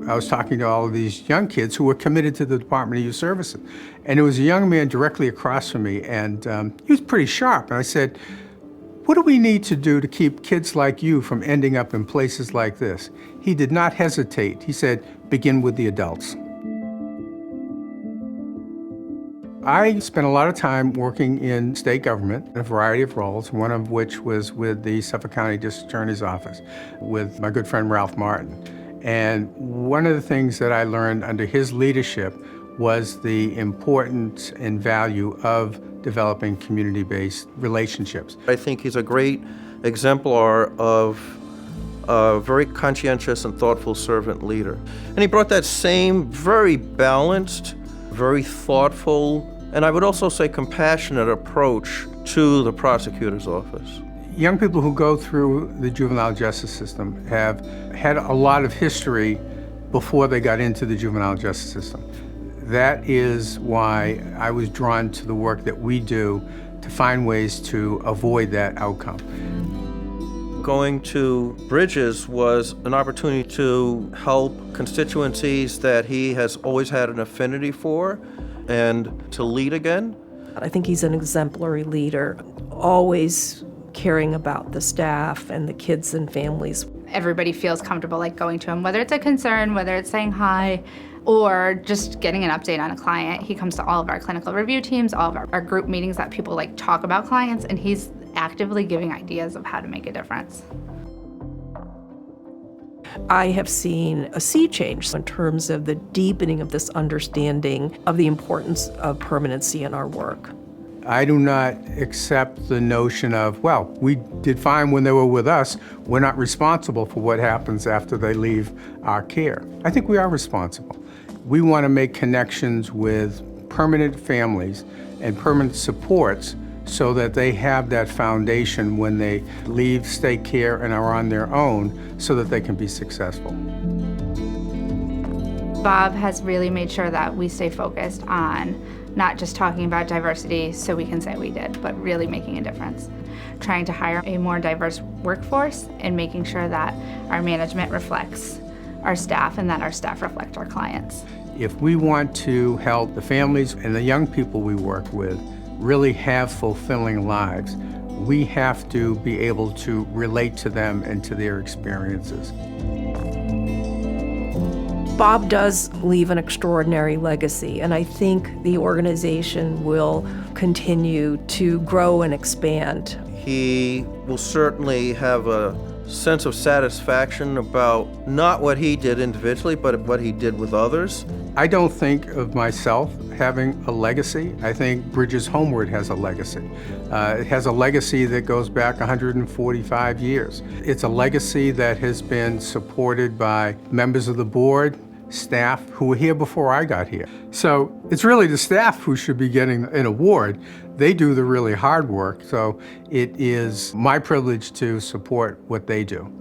I was talking to all of these young kids who were committed to the Department of Youth Services. And there was a young man directly across from me, and he was pretty sharp. And I said, "What do we need to do to keep kids like you from ending up in places like this?" He did not hesitate. He said, "Begin with the adults." I spent a lot of time working in state government in a variety of roles, one of which was with the Suffolk County District Attorney's Office with my good friend Ralph Martin. And one of the things that I learned under his leadership was the importance and value of developing community-based relationships. I think he's a great exemplar of a very conscientious and thoughtful servant leader. And he brought that same very balanced, very thoughtful, and I would also say compassionate approach to the prosecutor's office. Young people who go through the juvenile justice system have had a lot of history before they got into the juvenile justice system. That is why I was drawn to the work that we do to find ways to avoid that outcome. Going to Bridges was an opportunity to help constituencies that he has always had an affinity for and to lead again. I think he's an exemplary leader, always caring about the staff and the kids and families. Everybody feels comfortable like going to him, whether it's a concern, whether it's saying hi, or just getting an update on a client. He comes to all of our clinical review teams, all of our group meetings that people like talk about clients, and he's actively giving ideas of how to make a difference. I have seen a sea change in terms of the deepening of this understanding of the importance of permanency in our work. I do not accept the notion of, well, we did fine when they were with us, we're not responsible for what happens after they leave our care. I think we are responsible. We want to make connections with permanent families and permanent supports so that they have that foundation when they leave state care and are on their own so that they can be successful. Bob has really made sure that we stay focused on not just talking about diversity so we can say we did, but really making a difference. Trying to hire a more diverse workforce and making sure that our management reflects our staff and that our staff reflect our clients. If we want to help the families and the young people we work with really have fulfilling lives, we have to be able to relate to them and to their experiences. Bob does leave an extraordinary legacy, and I think the organization will continue to grow and expand. He will certainly have a sense of satisfaction about not what he did individually, but what he did with others. I don't think of myself having a legacy. I think Bridges Homeward has a legacy. It has a legacy that goes back 145 years. It's a legacy that has been supported by members of the board, staff who were here before I got here. So it's really the staff who should be getting an award. They do the really hard work, so it is my privilege to support what they do.